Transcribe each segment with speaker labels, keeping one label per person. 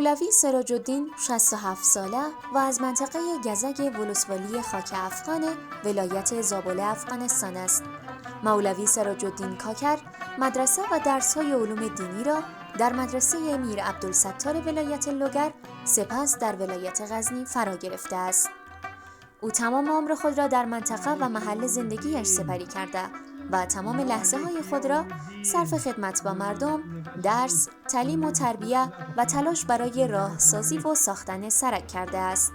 Speaker 1: مولوی سراج‌الدین 67 ساله و از منطقه گزگ ولسوالی خاک افغان ولایت زابل افغانستان است. مولوی سراج‌الدین کاکر مدرسه و درس‌های علوم دینی را در مدرسه میر عبدالستار ولایت لوگر سپس در ولایت غزنی فرا گرفته است. او تمام عمر خود را در منطقه و محل زندگیش سپری کرده و تمام لحظه‌های خود را صرف خدمت با مردم، درس، تعلیم و تربیت و تلاش برای راهسازی و ساختن سرک کرده است.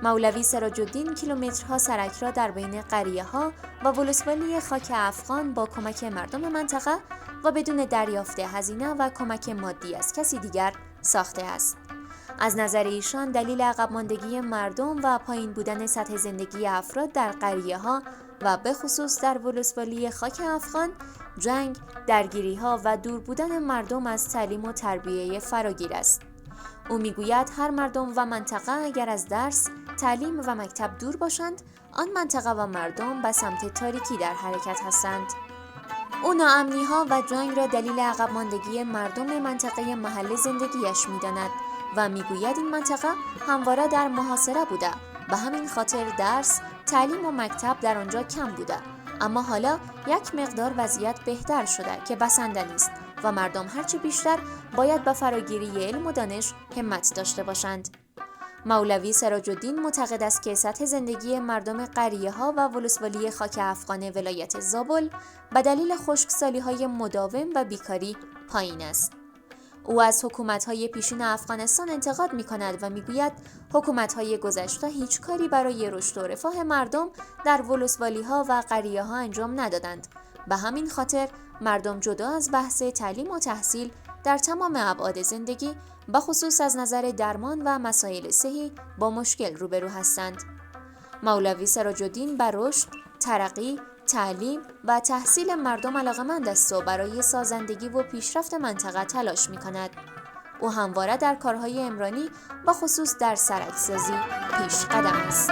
Speaker 1: مولوی سراج‌الدین کیلومترها سرک را در بین قریه‌ها و ولسوالی خاک افغان با کمک مردم منطقه و بدون دریافت هزینه و کمک مادی از کسی دیگر ساخته است. از نظر ایشان دلیل عقب ماندگی مردم و پایین بودن سطح زندگی افراد در قریه‌ها و به خصوص در ولسوالی خاک افغان، جنگ، درگیری‌ها و دور بودن مردم از تعلیم و تربیت فراگیر است. او میگوید هر مردم و منطقه اگر از درس، تعلیم و مکتب دور باشند، آن منطقه و مردم به سمت تاریکی در حرکت هستند. او ناامنی‌ها و جنگ را دلیل عقب ماندگی مردم منطقه محل زندگیش می‌داند و میگوید این منطقه همواره در محاصره بوده، به همین خاطر درس، تعلیم و مکتب در آنجا کم بوده، اما حالا یک مقدار وضعیت بهتر شده که بسنده نیست و مردم هرچه بیشتر باید به فراگیری علم و دانش همت داشته باشند. مولوی سراج‌الدین معتقد است که سطح زندگی مردم قریه‌ها و ولسوالی خاک افغان ولایت زابل به دلیل خشکسالی‌های مداوم و بیکاری پایین است. او از حکومت‌های پیشین افغانستان انتقاد می‌کند و می‌گوید حکومت‌های گذشته هیچ کاری برای رشد و رفاه مردم در ولسوالی‌ها و قریه‌ها انجام ندادند. به همین خاطر مردم جدا از بحث تعلیم و تحصیل در تمام ابعاد زندگی، به خصوص از نظر درمان و مسائل صحی با مشکل روبرو هستند. مولوی سراج‌الدین بر رشد، ترقی، تعلیم و تحصیل مردم علاقه‌مند است و برای سازندگی و پیشرفت منطقه تلاش می‌کند. او همواره در کارهای عمرانی و خصوص در سرک‌سازی پیش قدم است.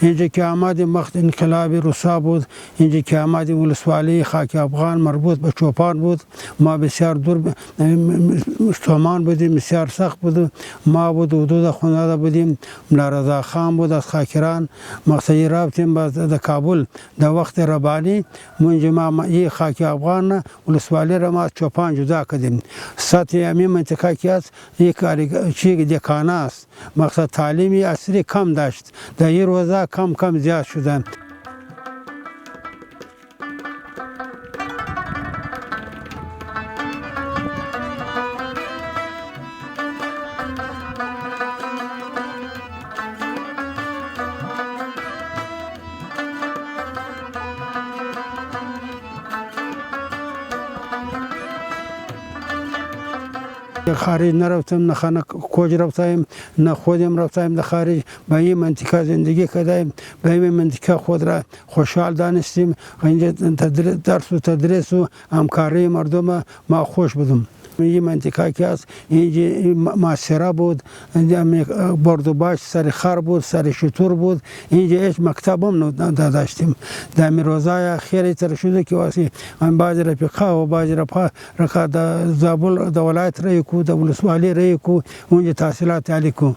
Speaker 2: اینجا که آمدیم وقت انقلاب روسا بود، اینجا که آمدیم ولسوالی خاک افغان مربوط به چوپان بود. ما بسیار دور سامان بودیم، بسیار سخت بود. ما بود حدود خانواده بودیم. ملا رضا خان بود از خاکران. مقصدی رفتیم به کابل در وقت ربانی. منجا ما این خاک افغان ولسوالی را ما از چوپان جدا کردیم. سطح امی منطقه که است یک چی دکانه است. مقصد تعلیمی عصری کم داشت. در این روزا کم زیاد شدن. خارج نرفتم، نه خانه کوچ رفتیم، نه خودم رفتیم در خارج. به این منطقه زندگی کردیم، به این منطقه خود را خوشحال دانستیم. اینجا درس و تدریس و همکاری مردم ما خوش بودم. این منطقه که است اینجا معصره بود، بردوباش سر خر بود، سر شتور بود. اینجا هیچ مکتب هم نداشتیم. در روزای خیلی تر شده که واسه بعض رفقا و بعض رفقا در زابل در ولایت رای کو، در ولسوالی رای کو، اونجا تحصیلات عالی کو.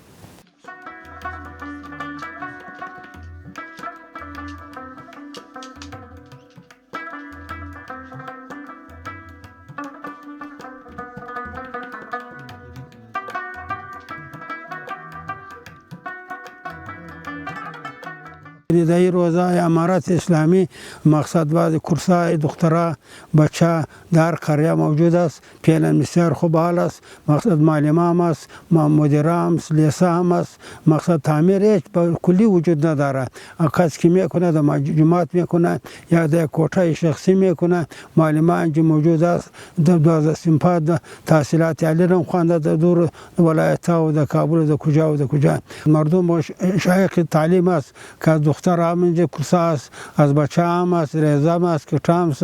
Speaker 2: ابتدایی روزه امارت اسلامی مقصد بعد کورسای دخترها بچه در قریه موجود است. فعلا بسیار خوب حال است. مقصد معلم هم است، مدیر هم است، لیسه هم است. مقصد تعمیر هیچ کلی وجود نداره. کسی که میکنه در جماعت میکنه یا در کوټه شخصی میکنه. معلم اینجا موجود است. 12 صنف تحصیلات عالی هم خوانده در دور ولایت ها و در کابل و در کجا و در کجا. مردم شایق تعلیم است که از دختر هم اینجا کورس است، از بچه هم است، ریزه هم است، کټه هم است.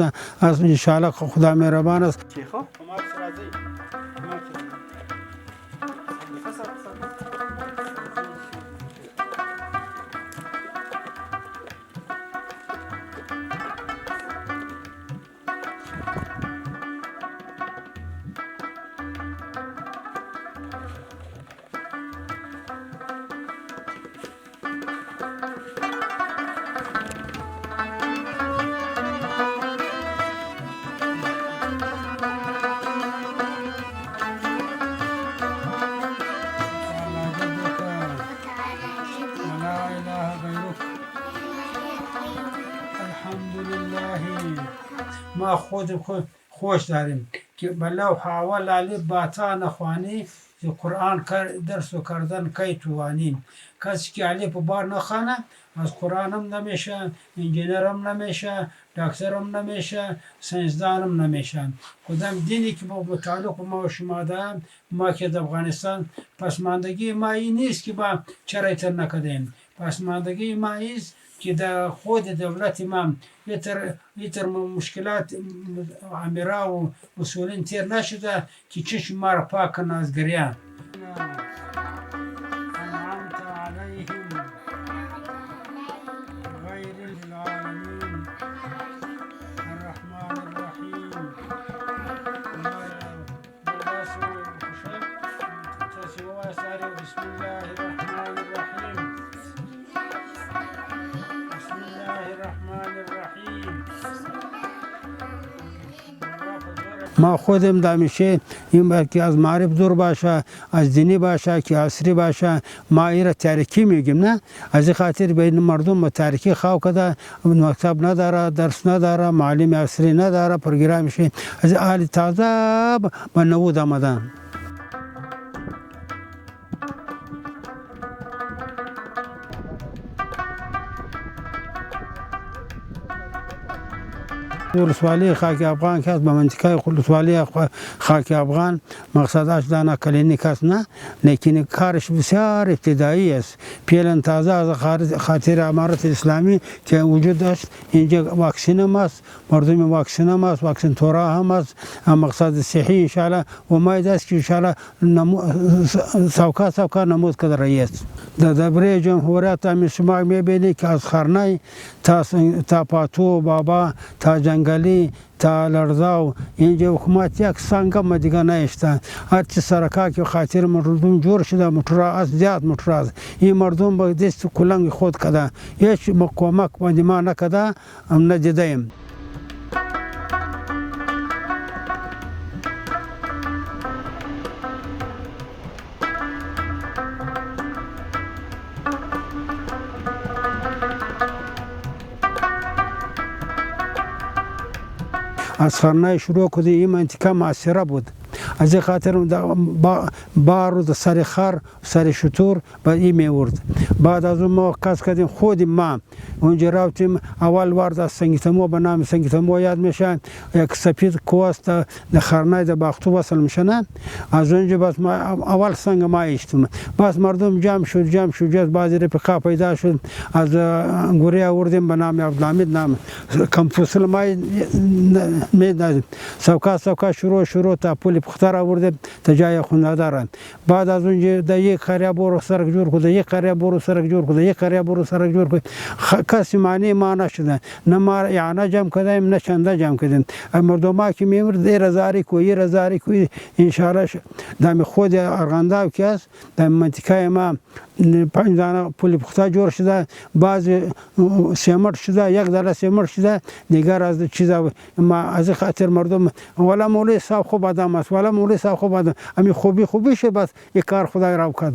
Speaker 2: انشاءالله خدا مهربان است. ما خود خوش داریم که بلو حاول الف باتا نخوانی که قرآن درس و کردن کی توانیم. کسی که الف بار نخوانه از قرآن هم نمیشه، انجینر هم نمیشه، دکتر هم نمیشه، ساینسدان هم نمیشه. کدام دینی که با تعلق ما و شما دارم، ما که در افغانستان پسماندگی ما این نیست که با چرایتر نکدیم. پسماندگی ما است که در خود دولت ما یتر مشکلات امیرا و مسئولین تیر نشده که چشم ما را پاک کنه از گریان. انعمت علیهم غیر العالمین الرحمن الرحیم. بسم الله الرحمن الرحیم. بسم الله الرحمن الرحیم. ما خودم دمیشه این بلکه از معرف دور باشه، از دینی باشه که عصری باشه. ما ایره تاریکی میگیم نه، از این خاطر بین مردم تاریکی خواه کده، مکتب نداره، درس نداره، معلم عصری نداره، پروگرامشه از اهل تازه به نوود آمدن. ولسوالی خاک افغان که است به منطقه ولسوالی خاک افغان مقصدش دانه کلینیک است نه، لیکن کارش بسیار ابتدایی است. فعلا تازه از خاطر امارت اسلامی که وجود داشت اینجا واکسین هم است، مردم واکسین هم است، واکسین تورا هم است. مقصد صحی انشاءالله امید است که انشاءالله سوکا نمود کده رئیس در دبیر جمهوریت هم شما میبینید که از خرنه تا پاتو بابا تا جنگلی تا لرزاو اینجا حکومت یک سنگم دیگه نشته. هرچی سرکا که خاطر مردم جور شده موتورا از زیاد موتورا است. این مردم با دست کلنگ خود کده هیچ کمک بندی ما نکده هم ندیدیم. از خرنه شروع کده این منطقه معصره بود. از این خاطر بار و سر خر سر شطور به این میورد. بعد از اون ما کس کردیم خود ما اونجا رفتیم. اول وارد از سنگیتمو به نام سنگیتمو یاد میشه، یک سپید کوست در خرنه در باختو وصل میشنه. از اونجا بس ما اول سنگ ما ایشتیم. بس مردم جمع شد بعضی رفقا پیدا شد. از انگوری آوردیم به نام عبدالحمید نام کمپوسل ما میدادیم. سوکا شروع تا پول پختر آوردیم تا جای خونه دارن. بعد از اونجا در یک قریه برو سرک جور کده، یک قریه برو سرک جور کده، یک قریه برو سرک جور کده. کسی معنی ما نشدن، نه ما یعنی جمع کردیم نه چنده جمع کردیم. مردم ها که میمرد رزاری کوی انشاءالله دم خود ارغنداب که است در منطقه ما 5 دانه پول پخته جور شده، بعض سیمرد شده، یک دانه سیمرد شده، دیگر از چیزا ما از خاطر مردم ولا مولوی صاحب خوب آدم است، ولا مولوی صاحب خوب آدم، امی خوبیشه بس یک کار خدای را کرد.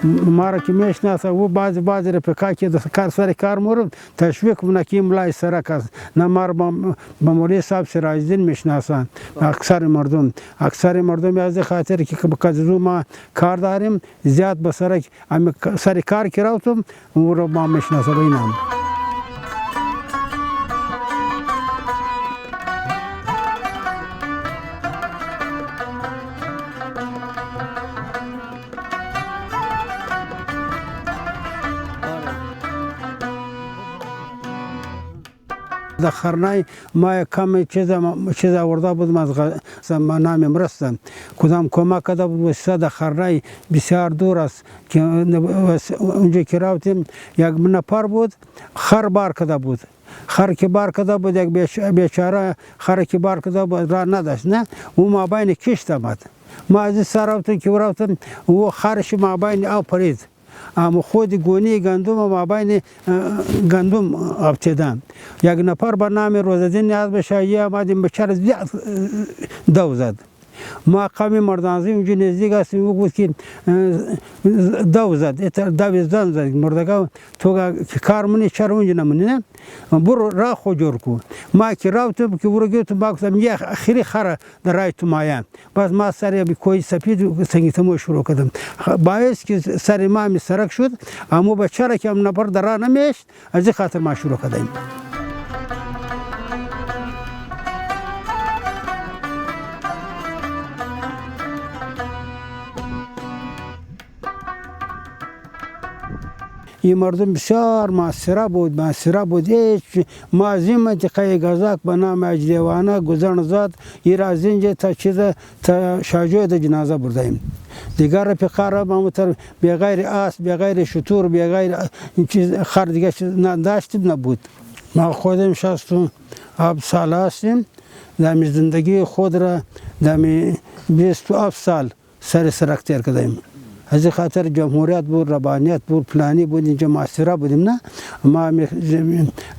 Speaker 2: ما را که میشناسه و بعضی رفقا که کار سر کار مورد تشویق کنه که ملای سرک است. نه ما را با مولوی صاحب سراج‌الدین میشناسند اکثر مردم از خاطر که کدزو ما کار داریم زیاد به سر کار که رفتم او را ما میشناسه به این نام. در خرنای ما کم چیز آورده بودم از نام مرستم کدام کمک کرده بود وسیله در خرنای بسیار دور است که اونجا که رفتیم یک نفر بود خر بار کرده بود خر که بار کرده بود یک بیچاره خر که بار کرده بود راه نداشت نه او مابین کشت آمد ما از این سر رفتم او خرش مابین آفرید اما خود گونی گندم مابین گندم افتادم یک نفر به نام روزالدین نیاز بشه آمدیم بچه زیاد دو زد ما قوم مردانزی اونجا نزدیک هستیم او بود که دو زد دو زن زد مردگاه تو کار منی چرا اونجا نمونی نه برو راه خود جور کو ما که رفتم که برو گفتم با گفتم یه خیلی خره در رای تو مایم باز ما سر کوی سفید سنگیتمو شروع کردم باعث که سر ما می سرک شد اما بچه که هم نفر در راه نمیشت از این خاطر ما شروع کردیم. این مردم بسیار معاصره بود هیچ ما از این منطقه گزاک به نام اجدیوانه گذرن زاد این از اینجا تا شاجوی در جنازه بردیم دیگر رفقا را ما بغیر آس بغیر شطور بغیر خر دیگه نداشتیم نبود. ما خودم 67 سال هستیم دمی زندگی خود را دمی 27 سال سرک تیر کردیم از خاطر جمهوریت بود ربانیت بود پلانی بود اینجا معاصره بودیم نه ما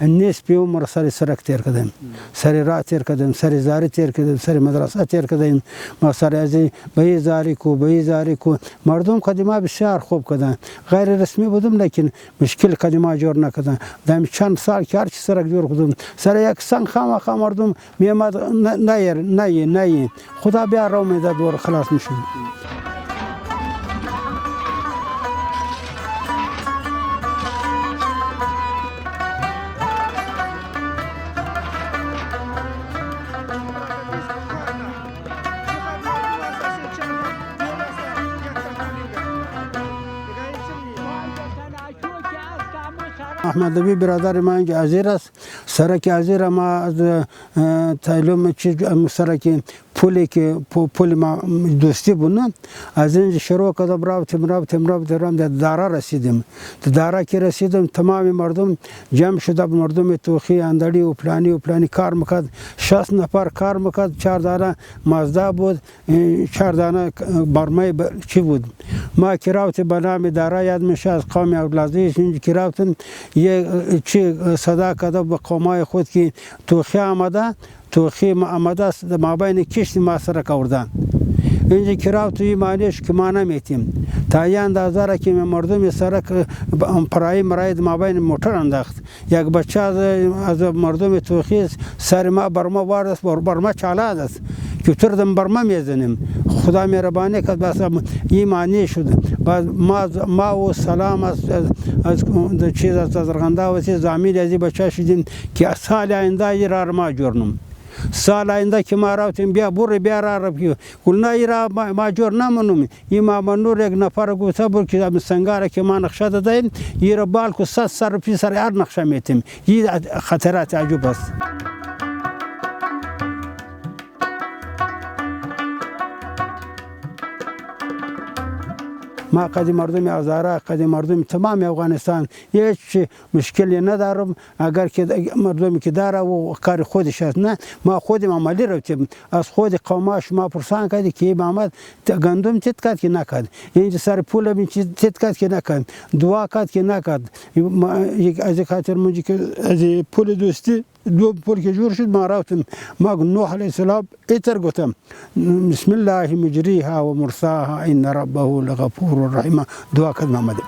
Speaker 2: نصف عمر سرک تیر کردیم سر راه تیر کردیم سر زاری تیر کردیم سر مدرسه تیر کردیم ما سر از به زاری کو مردم قدیما بسیار خوب کردن غیر رسمی بودم لیکن مشکل قدیما جور نکردن دم چند سال که هر چی سرک جور کردم سر یک سنگ خام مردم میامد نه خدا بیا رو میداد دور خلاص میشیم. احمد نبی برادر من اینجا ازیر است سرک ازیر ما از تعلیم سرک پولی که پول ما دوستی بودن از اینجا شروع کردم رفتم در دارا رسیدم دارا که رسیدم تمام مردم جمع شده مردم توخی اندری و پلانی کار میکرد 60 نفر کار میکرد 4 دانه مازدا بود 4 دانه برمه چی بود ما که رفتم به نام دارا یاد میشه از قوم اولادی اینجا که رفتم یه چی صدا کرده به قومای خود که توخی آمده است در مابین کشت ما سرک آوردن اینجا که رفتم معنیش که ما نمیتیم تا یه اندازه که مردم سرک پرایی مرای مابین موتر انداخت یک بچه از مردم توخی سر ما برما وارد است برما چالاد است که تردم برما میزنیم خدا مهربانی کرد بس این معنی شد ما و سلام از چیز از زرغنده و زمین از بچه شدیم که سال آینده را ما جورنم سال آینده که ما رفتیم بیا را بگیو گلنا ایرا ما جور نمونم این ما منور یک نفر گفته بود که سنگاره که ما نقشه دادیم ایرا بالکو 100 سر پی سر هر نقشه میتیم این خطرات عجب است. ما قدیم مردم هزاره قدیم مردم تمام افغانستان هیچ مشکلی ندارم اگر که مردمی که داره و کار خودش است نه ما خودم عملی رفتیم از خود قوم شما پرسان کردی که محمد گندم تیت کرد که نکرد اینجا سر پول بین تیت کرد که نکرد دعا کرد که نکرد از خاطر منجی که از پول دوستی دو پل که جور شد ما رفتم ما نوح علیه السلام ایتر گفتم بسم الله مجریها و مرساها ان ربه لغفور رحیم دعا کردم آمدم.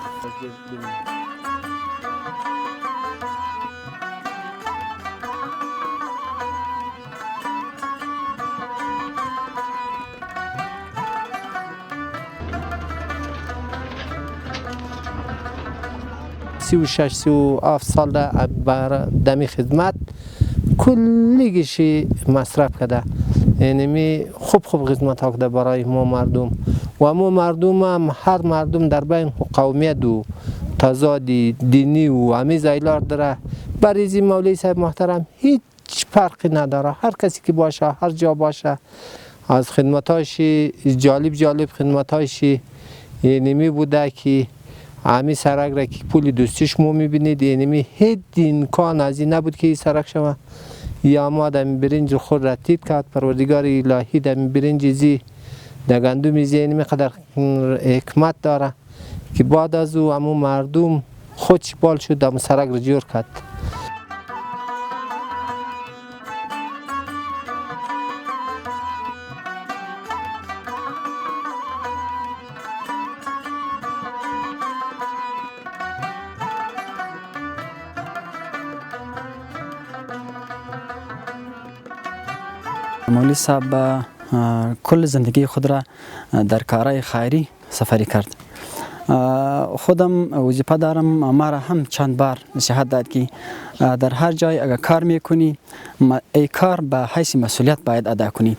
Speaker 3: سی و 7 سال بر دمی خدمت کلیگش مصرف کرده، یعنی خوب خدمت ها کرده برای ما مردم و ما مردم هم هر مردم در بین قومیت و تضاد دینی و همه زایلار داره. بریزی مولوی صاحب محترم هیچ فرقی نداره، هر کسی که باشه هر جا باشه از خدمتاش جالب خدمتاش یعنی بوده که همین سرک را که پول دوستیش ما میبینید، یعنی هیچ امکان از این نبود که این سرک شما یا ما دم برنج خود را تیت کرد. پروردگار الهی دم برنج زی در گندم زی یعنی قدر حکمت داره که بعد از او همون مردم خودش بال شد دم سرک را جور کرد.
Speaker 4: مولوی صاحب کل زندگی خود را در کارهای خیری سپری کرد. خودم وظیفه دارم، ما را هم چند بار نصیحت داد که در هر جای اگر کار میکنی ای کار به حیث مسئولیت باید ادا کنی.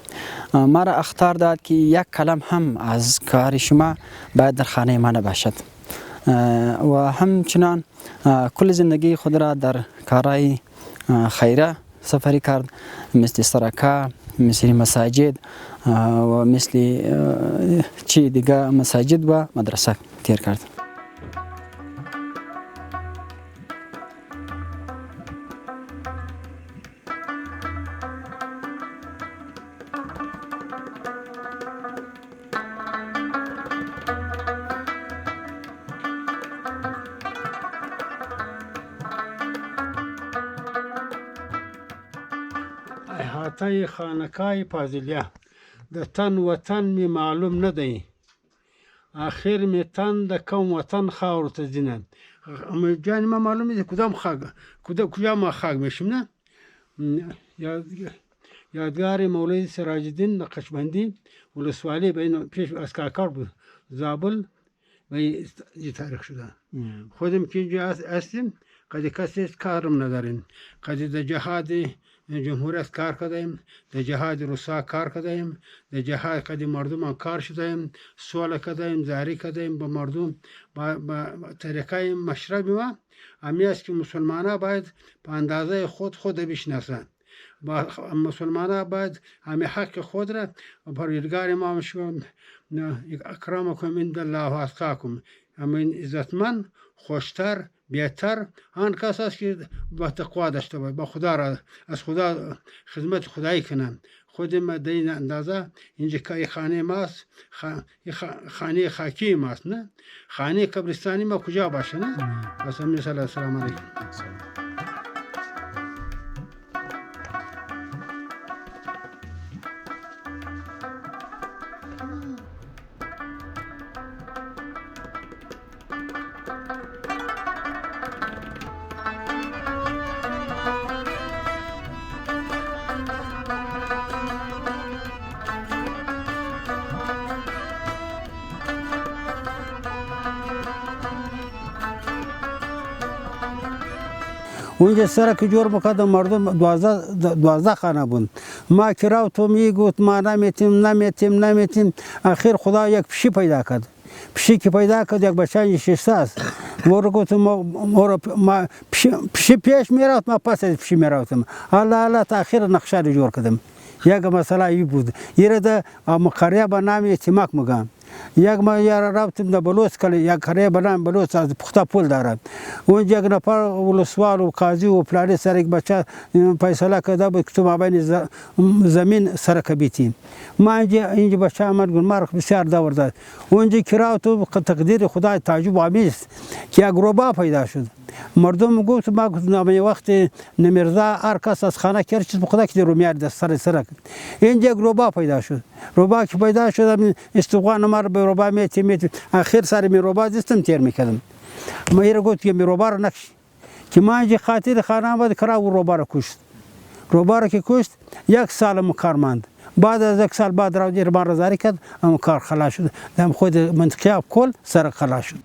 Speaker 4: ما را اخطار داد که یک کلم هم از کار شما باید در خانه ما نباشد و همچنان کل زندگی خود را در کارهای خیره سپری کرد، مثل سرکه، مثل مساجد و مثل چی دیگه مساجد و مدرسه تیر کرد.
Speaker 2: احاطه خانقاه فاضلیه د تن وطن می معلوم نه دی، آخر می تن د کوم وطن خاور ته ځینه جان ما معلوم دی کجا ما خاک میشم نه. یادگار مولوی سراج الدین نقشبندی ولسوالی بین پیش از کاکار بود زابل و تاریخ شده. خودم که اینجا هستیم قدی کسی کارم نداریم، قدی در جهاد جمهوریت کار کردیم، در جهاد روسا کار کردیم، در جهاد قدی مردم کار شدیم، سوال کردیم، زاری کردیم با مردم با طریقه مشرب ما همی است که مسلمان باید به اندازه خود بشناسند. با مسلمان باید همه حق خود را پروردگار ما اکرامکم عند الله اتقاکم، همین عزتمند خوشتر بهتر آن کس است که با تقوا داشته باید، با خدا را از خدا خدمت خدایی کنند. خود ما در این اندازه اینجا که خانه ماست، خانه خاکی ماست نه، خانه قبرستانی ما کجا باشه نه. بس همین سلام علیکم. اونجا سرک جور بکردم مردم 12 خانه بود. ما کراو تو میگوت ما نمیتیم. آخر خدا یک پشی پیدا کرد. پشی که پیدا کرد یک بچه 6 است. مورو گفتم ما پشی پیش میرفت، ما پس از پشی میرفتم. الله تا آخر نقشه رو جور کردم. یک مسئله ای بود. یه ده قریه به نام اتماک میگم. یک ما یار رفتم در بلوچ کلی، یک قریه به نام بلوچ از پخته پول داره. اونجا یک نفر ولسوال و قاضی و فلانی سر یک بچه فیصله کرده بود که تو مابین زمین سرک بیتیم. ما اینجا بچه آمد گفت ما بسیار دور داد. اونجا کرا تو تقدیر خدا تعجب آمیز که یک روبا پیدا شد. مردم گفت ما نامه وقت نمیرزا هر کس از خانه کرد چیز بخدا که رومیار دست سر اینجا روبا پیدا شد. روبا که پیدا شد استوغان ما رو به روبا میتی آخر سر می روبا دستم تیر میکردم. ما یه گفت که می روبا رو نکش که ما اینجا خاطر خانه آمد کرا و روبا رو کشت. روبا رو که کشت 1 سال کار ماند. بعد از 1 سال بعد راجع ما رضایی کرد اما کار خلاص شد. دم خود منطقه کل سر خلاص شد.